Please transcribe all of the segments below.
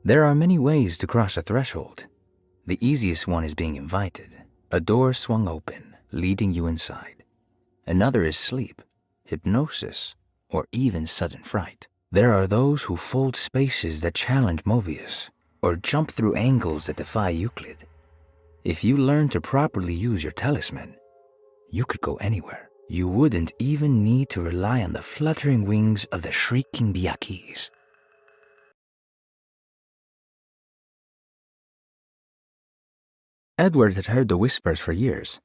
There are many ways to cross a threshold. The easiest one is being invited, a door swung open, leading you inside. Another is sleep, hypnosis, or even sudden fright. There are those who fold spaces that challenge Mobius, or jump through angles that defy Euclid. If you learn to properly use your talisman, you could go anywhere. You wouldn't even need to rely on the fluttering wings of the shrieking Biakis. Edward had heard the whispers for years.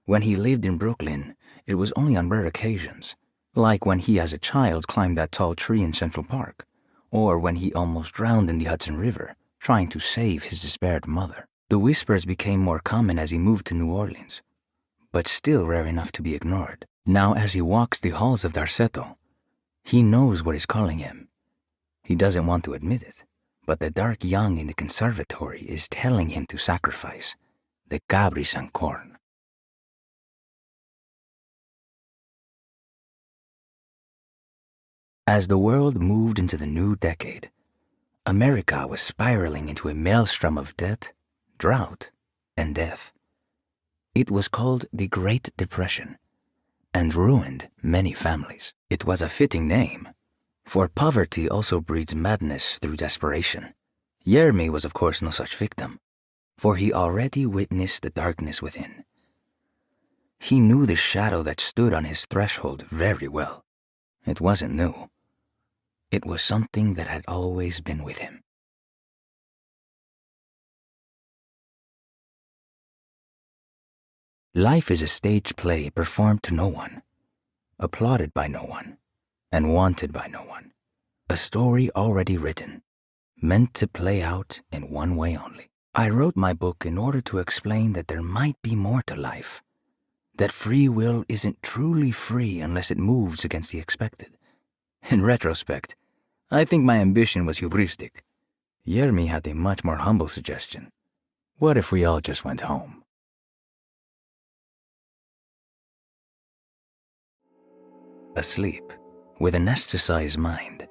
When he lived in Brooklyn, it was only on rare occasions, like when he as a child climbed that tall tree in Central Park, or when he almost drowned in the Hudson River, trying to save his despaired mother. The whispers became more common as he moved to New Orleans, but still rare enough to be ignored. Now as he walks the halls of Darceto, he knows what is calling him. He doesn't want to admit it, but the dark young in the conservatory is telling him to sacrifice the Cabris and corn. As the world moved into the new decade, America was spiraling into a maelstrom of debt, drought, and death. It was called the Great Depression, and ruined many families. It was a fitting name, for poverty also breeds madness through desperation. Jeremy was of course no such victim, for he already witnessed the darkness within. He knew the shadow that stood on his threshold very well. It wasn't new. It was something that had always been with him. Life is a stage play performed to no one, applauded by no one, and wanted by no one. A story already written, meant to play out in one way only. I wrote my book in order to explain that there might be more to life, that free will isn't truly free unless it moves against the expected. In retrospect, I think my ambition was hubristic. Jeremy had a much more humble suggestion. What if we all just went home? Asleep, with an anesthetized mind,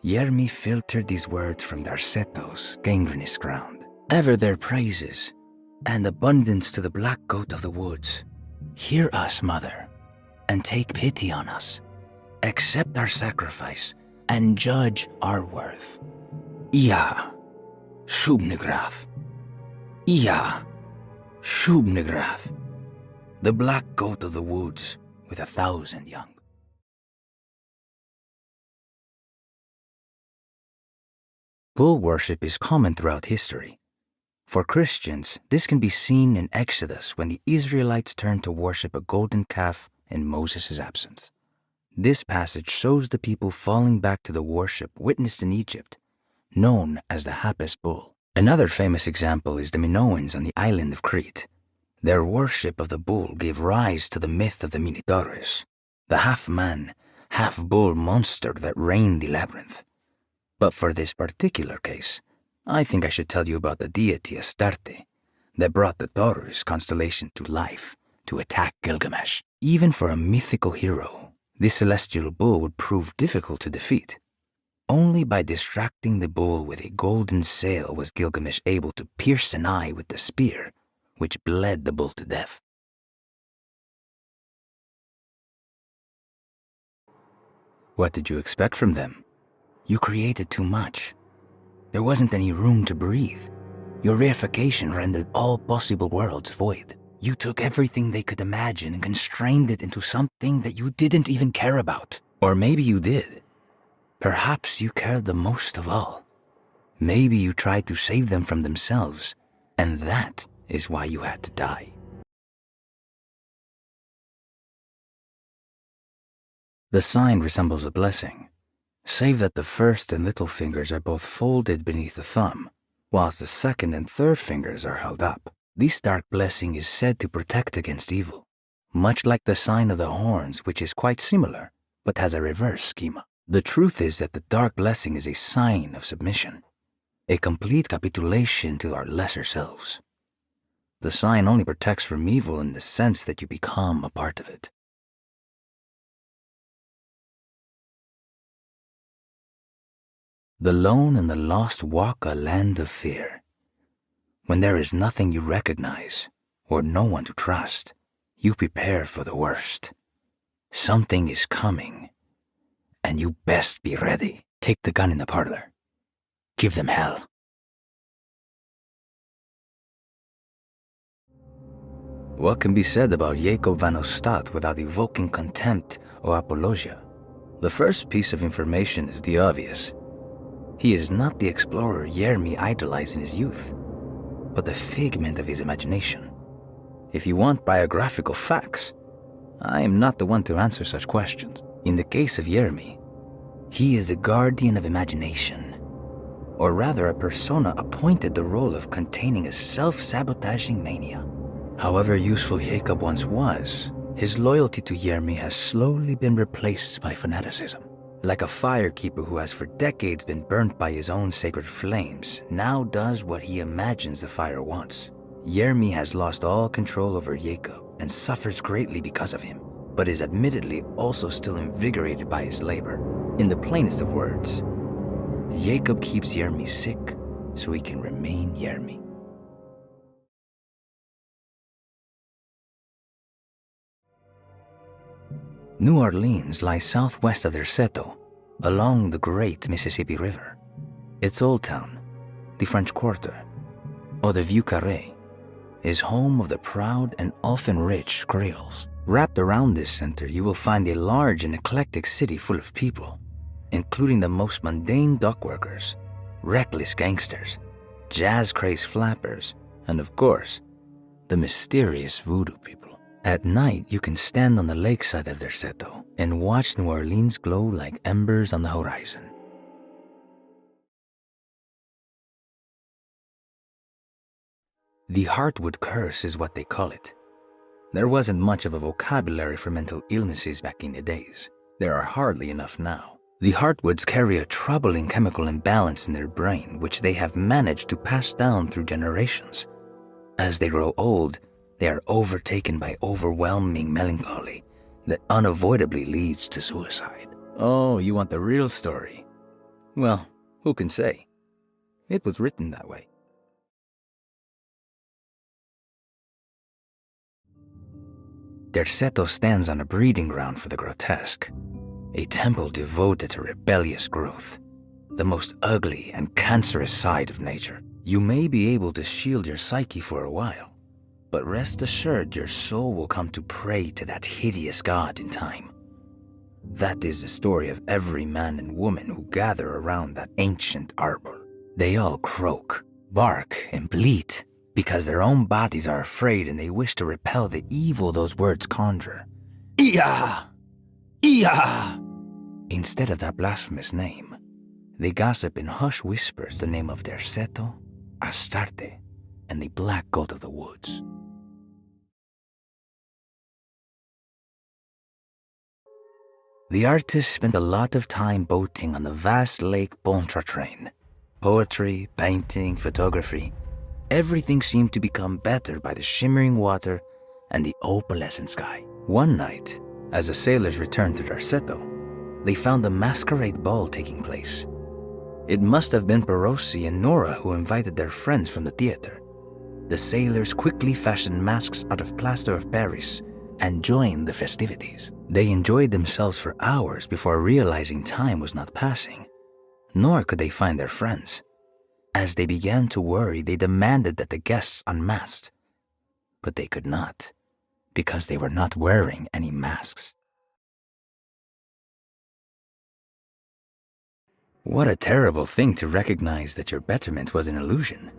Jeremy filtered these words from Darceto's gangrenous ground. Ever their praises, and abundance to the black goat of the woods. Hear us, mother, and take pity on us. Accept our sacrifice, and judge our worth. Ja, Shubnigrath. Ja, Shubnigrath. The black goat of the woods with 1,000 young. Bull worship is common throughout history. For Christians, this can be seen in Exodus when the Israelites turned to worship a golden calf in Moses' absence. This passage shows the people falling back to the worship witnessed in Egypt, known as the Hapes bull. Another famous example is the Minoans on the island of Crete. Their worship of the bull gave rise to the myth of the Minotaurus, the half-man, half-bull monster that reigned the labyrinth. But for this particular case, I think I should tell you about the deity Astarte that brought the Taurus constellation to life to attack Gilgamesh. Even for a mythical hero, this celestial bull would prove difficult to defeat. Only by distracting the bull with a golden sail was Gilgamesh able to pierce an eye with the spear, which bled the bull to death. What did you expect from them? You created too much. There wasn't any room to breathe. Your reification rendered all possible worlds void. You took everything they could imagine and constrained it into something that you didn't even care about. Or maybe you did. Perhaps you cared the most of all. Maybe you tried to save them from themselves, and that is why you had to die. The sign resembles a blessing, save that the first and little fingers are both folded beneath the thumb, whilst the second and third fingers are held up. This dark blessing is said to protect against evil, much like the sign of the horns, which is quite similar, but has a reverse schema. The truth is that the dark blessing is a sign of submission, a complete capitulation to our lesser selves. The sign only protects from evil in the sense that you become a part of it. The lone and the lost walk a land of fear. When there is nothing you recognize, or no one to trust, you prepare for the worst. Something is coming, and you best be ready. Take the gun in the parlor. Give them hell. What can be said about Jacob van Ostad without evoking contempt or apologia? The first piece of information is the obvious. He is not the explorer Jeremy idolized in his youth, but the figment of his imagination. If you want biographical facts, I am not the one to answer such questions. In the case of Jeremy, he is a guardian of imagination, or rather a persona appointed the role of containing a self-sabotaging mania. However useful Jacob once was, his loyalty to Jeremy has slowly been replaced by fanaticism. Like a firekeeper who has for decades been burnt by his own sacred flames, now does what he imagines the fire wants. Jeremy has lost all control over Jacob and suffers greatly because of him, but is admittedly also still invigorated by his labor. In the plainest of words, Jacob keeps Jeremy sick so he can remain Jeremy. New Orleans lies southwest of Derceto, along the great Mississippi River. Its old town, the French Quarter, or the Vieux Carré, is home of the proud and often rich Creoles. Wrapped around this center, you will find a large and eclectic city full of people, including the most mundane dock workers, reckless gangsters, jazz-crazed flappers, and of course, the mysterious voodoo people. At night, you can stand on the lakeside of Derceto and watch New Orleans glow like embers on the horizon. The Hartwood curse is what they call it. There wasn't much of a vocabulary for mental illnesses back in the days. There are hardly enough now. The Hartwoods carry a troubling chemical imbalance in their brain, which they have managed to pass down through generations. As they grow old, they are overtaken by overwhelming melancholy that unavoidably leads to suicide. Oh, you want the real story? Well, who can say? It was written that way. Derceto stands on a breeding ground for the grotesque, a temple devoted to rebellious growth, the most ugly and cancerous side of nature. You may be able to shield your psyche for a while, but rest assured your soul will come to pray to that hideous god in time. That is the story of every man and woman who gather around that ancient arbor. They all croak, bark, and bleat because their own bodies are afraid and they wish to repel the evil those words conjure. Iya! Iya! Instead of that blasphemous name, they gossip in hushed whispers the name of Derceto, Astarte, and the black goat of the woods. The artist spent a lot of time boating on the vast lake Pontchartrain. Poetry, painting, photography, everything seemed to become better by the shimmering water and the opalescent sky. One night, as the sailors returned to Derceto, they found a masquerade ball taking place. It must have been Perosi and Nora who invited their friends from the theater. The sailors quickly fashioned masks out of plaster of Paris and joined the festivities. They enjoyed themselves for hours before realizing time was not passing, nor could they find their friends. As they began to worry, they demanded that the guests unmasked, but they could not, because they were not wearing any masks. What a terrible thing to recognize that your betterment was an illusion.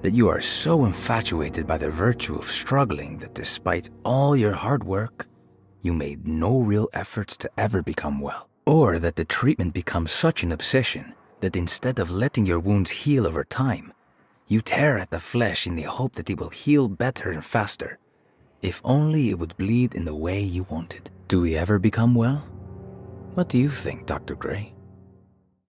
That you are so infatuated by the virtue of struggling that despite all your hard work, you made no real efforts to ever become well. Or that the treatment becomes such an obsession that instead of letting your wounds heal over time, you tear at the flesh in the hope that it will heal better and faster, if only it would bleed in the way you wanted. Do we ever become well? What do you think, Dr. Gray?